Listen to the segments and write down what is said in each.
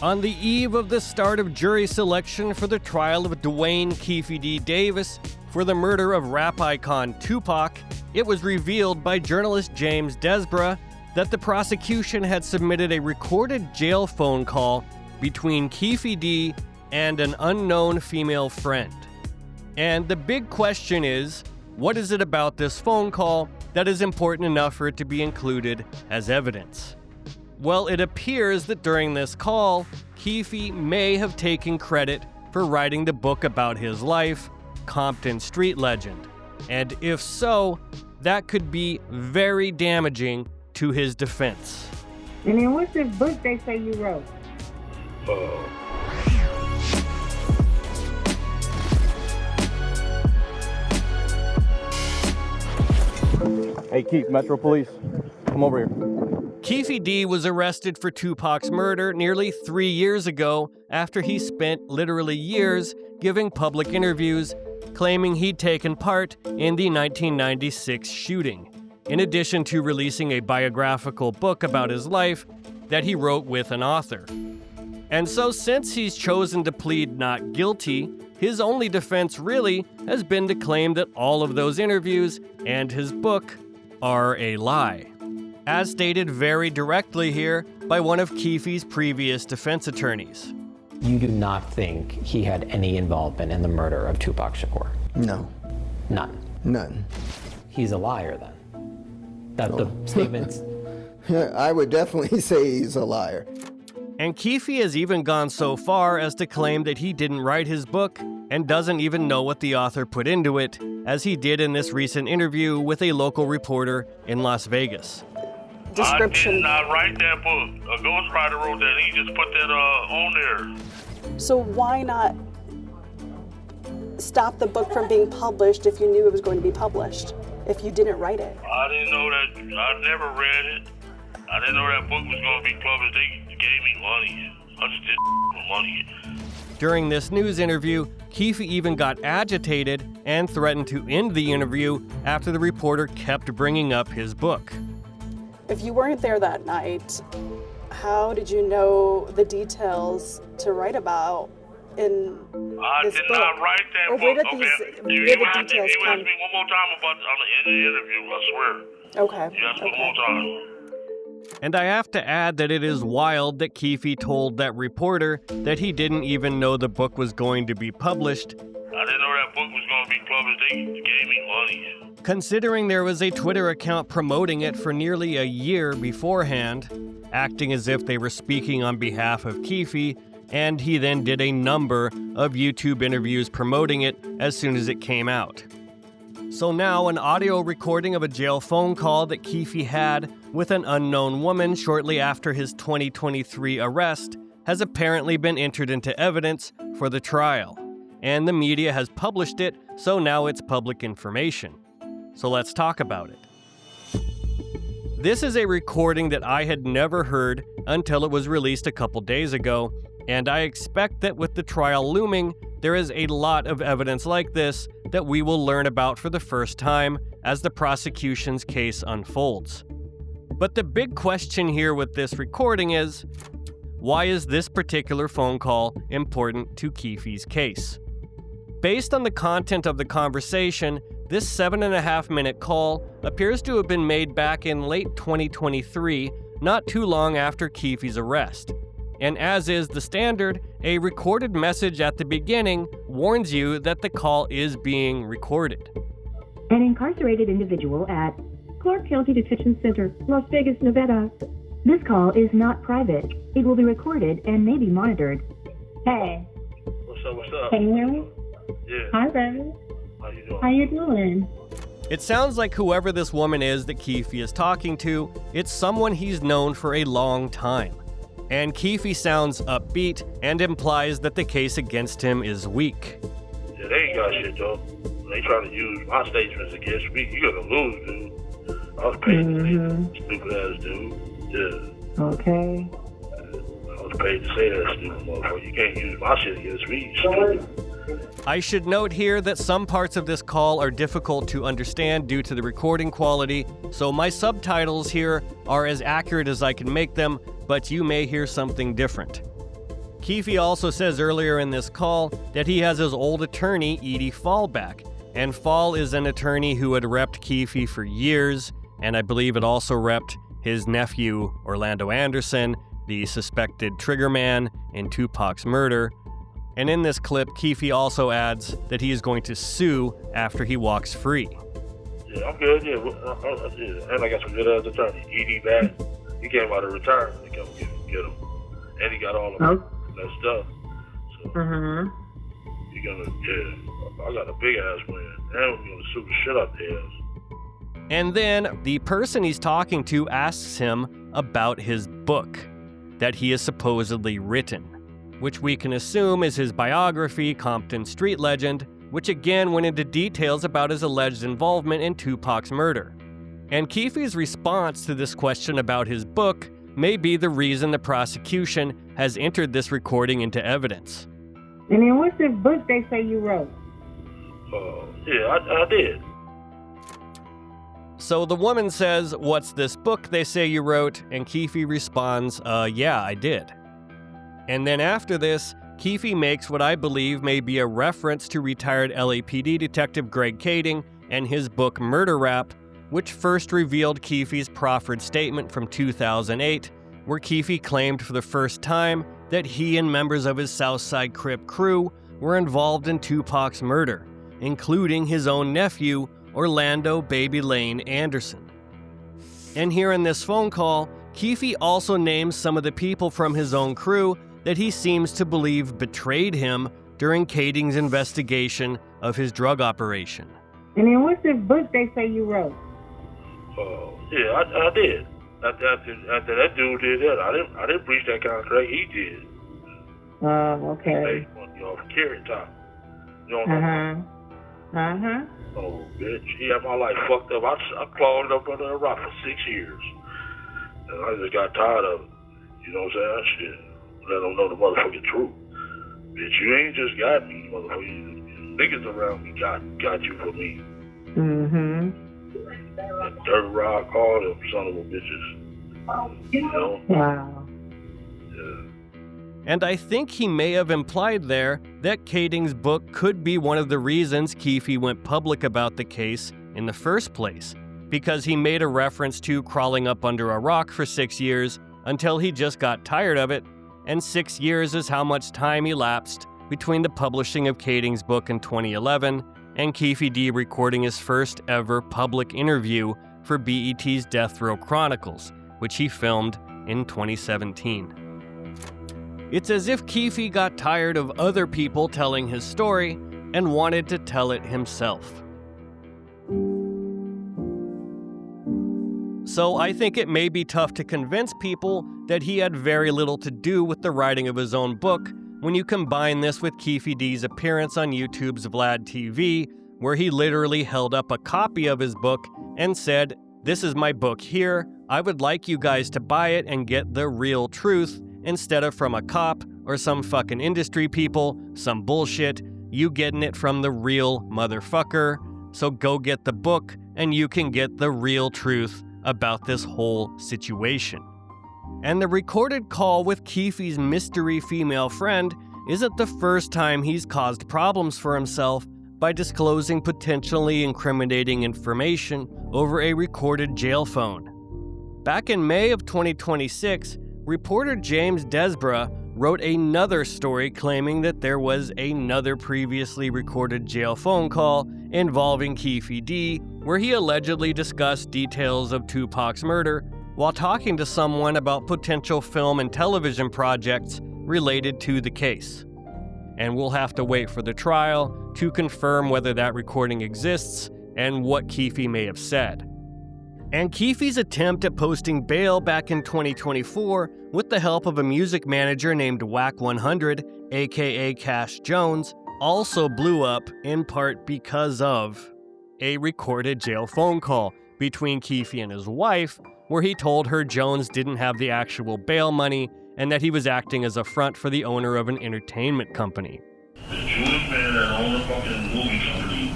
On the eve of the start of jury selection for the trial of Duane Keffe D. Davis for the murder of rap icon Tupac, it was revealed by journalist James Desborough that the prosecution had submitted a recorded jail phone call between Keffe D. and an unknown female friend. And the big question is, what is it about this phone call that is important enough for it to be included as evidence? Well, it appears that during this call, Keffe may have taken credit for writing the book about his life, Compton Street Legend. And if so, that could be very damaging to his defense. And then what's this book they say you wrote? Hey, Keith, Metro Police, come over here. Keffe D was arrested for Tupac's murder nearly 3 years ago after he spent literally years giving public interviews claiming he'd taken part in the 1996 shooting, in addition to releasing a biographical book about his life that he wrote with an author. And so since he's chosen to plead not guilty, his only defense really has been to claim that all of those interviews and his book are a lie, as stated very directly here by one of Keffe's previous defense attorneys. You do not think he had any involvement in the murder of Tupac Shakur? No. None? None. He's a liar then? That the statements... I would definitely say he's a liar. And Keffe has even gone so far as to claim that he didn't write his book and doesn't even know what the author put into it, as he did in this recent interview with a local reporter in Las Vegas. Description. I did not write that book. A ghostwriter wrote that. He just put that on there. So why not stop the book from being published if you knew it was going to be published, if you didn't write it? I didn't know that. I never read it. I didn't know that book was going to be published. They gave me money. I just did for money. During this news interview, Keffe even got agitated and threatened to end the interview after the reporter kept bringing up his book. If you weren't there that night, how did you know the details to write about in this book? I did not write that or book. Where did okay. the details you come? ask me one more time about on the end of the interview, I swear. Okay. You ask me one more time. And I have to add that it is wild that Keffe told that reporter that he didn't even know the book was going to be published. I didn't know that book was going to be published. They gave me money. Considering there was a Twitter account promoting it for nearly a year beforehand, acting as if they were speaking on behalf of Keffe, and he then did a number of YouTube interviews promoting it as soon as it came out. So now an audio recording of a jail phone call that Keffe had with an unknown woman shortly after his 2023 arrest has apparently been entered into evidence for the trial. And the media has published it, so now it's public information. So let's talk about it. This is a recording that I had never heard until it was released a couple days ago, and I expect that with the trial looming, there is a lot of evidence like this that we will learn about for the first time as the prosecution's case unfolds. But the big question here with this recording is, why is this particular phone call important to Keffe's case? Based on the content of the conversation, this 7.5-minute call appears to have been made back in late 2023, not too long after Keffe's arrest. And as is the standard, a recorded message at the beginning warns you that the call is being recorded. An incarcerated individual at Clark County Detention Center, Las Vegas, Nevada. This call is not private. It will be recorded and may be monitored. Hey. What's up? Can you hear me? Yeah. Hi, baby. How you doing? How you doing? It sounds like whoever this woman is that Keffe is talking to, it's someone he's known for a long time. And Keffe sounds upbeat and implies that the case against him is weak. Yeah, they ain't got shit, though. They trying to use my statements against me. You gonna lose, dude. I was paid to say that, stupid ass dude. Yeah. Okay. I was paid to say that, stupid motherfucker. You can't use my shit against me, you stupid. I should note here that some parts of this call are difficult to understand due to the recording quality, so my subtitles here are as accurate as I can make them, but you may hear something different. Keffe also says earlier in this call that he has his old attorney, Edie Fall, back. And Fall is an attorney who had repped Keffe for years, and I believe it also repped his nephew, Orlando Anderson, the suspected triggerman in Tupac's murder. And in this clip, Keffe also adds that he is going to sue after he walks free. Yeah, I'm good, yeah. And I got some good attorney. Edie back. He came out of retirement to come get him. And he got all of that stuff. So, he I got a big ass win. And we're gonna sue the shit out the ass. And then the person he's talking to asks him about his book that he has supposedly written, which we can assume is his biography, Compton Street Legend, which again went into details about his alleged involvement in Tupac's murder. And Keffe's response to this question about his book may be the reason the prosecution has entered this recording into evidence. And then what's this book they say you wrote? Yeah, I did. So the woman says, "What's this book they say you wrote?" And Keffe responds, yeah, I did. And then after this, Keffe makes what I believe may be a reference to retired LAPD detective Greg Kading and his book Murder Rap, which first revealed Keffe's proffered statement from 2008, where Keffe claimed for the first time that he and members of his Southside Crip crew were involved in Tupac's murder, including his own nephew, Orlando Baby Lane Anderson. And here in this phone call, Keffe also names some of the people from his own crew that he seems to believe betrayed him during Kading's investigation of his drug operation. And then what's this book they say you wrote? Yeah, I did. After that dude did that, I didn't breach that contract. He did. Okay. He made money off carrot top. You don't know. Oh, bitch. He had my life fucked up. I clawed up under a rock for 6 years. And I just got tired of it. You know what I'm saying? Shit. Let them know the motherfucking truth. Bitch, you ain't just got me, motherfucker. Niggas around me got you for me. And Dirt Rock, all them son of a bitches. You know? Wow. Yeah. And I think he may have implied there that Kading's book could be one of the reasons Keffe went public about the case in the first place, because he made a reference to crawling up under a rock for 6 years until he just got tired of it, and 6 years is how much time elapsed between the publishing of Kading's book in 2011 and Keffe D recording his first ever public interview for BET's Death Row Chronicles, which he filmed in 2017. It's as if Keffe got tired of other people telling his story and wanted to tell it himself. So I think it may be tough to convince people that he had very little to do with the writing of his own book when you combine this with Keffe D's appearance on YouTube's Vlad TV, where he literally held up a copy of his book and said, "This is my book here. I would like you guys to buy it and get the real truth instead of from a cop or some fucking industry people, some bullshit. You getting it from the real motherfucker. So go get the book and you can get the real truth about this whole situation." And the recorded call with Keffe's mystery female friend isn't the first time he's caused problems for himself by disclosing potentially incriminating information over a recorded jail phone. Back in May of 2026, reporter James Desborough wrote another story claiming that there was another previously recorded jail phone call involving Keffe D, where he allegedly discussed details of Tupac's murder while talking to someone about potential film and television projects related to the case. And we'll have to wait for the trial to confirm whether that recording exists and what Keffe may have said. And Keffe's attempt at posting bail back in 2024 with the help of a music manager named Whack 100, aka Cash Jones, also blew up in part because of a recorded jail phone call between Keffe and his wife, where he told her Jones didn't have the actual bail money and that he was acting as a front for the owner of an entertainment company. The Jewish man that owned a fucking movie company,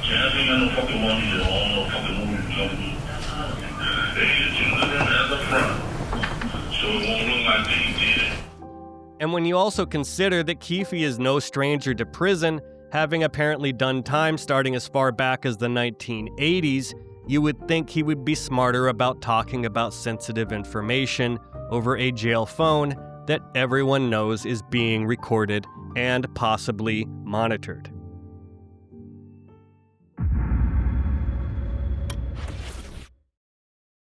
Jazz ain't got no fucking money to own no fucking movie company. They just using him as a front, so it won't look like they did it. And when you also consider that Keffe is no stranger to prison, having apparently done time starting as far back as the 1980s, you would think he would be smarter about talking about sensitive information over a jail phone that everyone knows is being recorded and possibly monitored.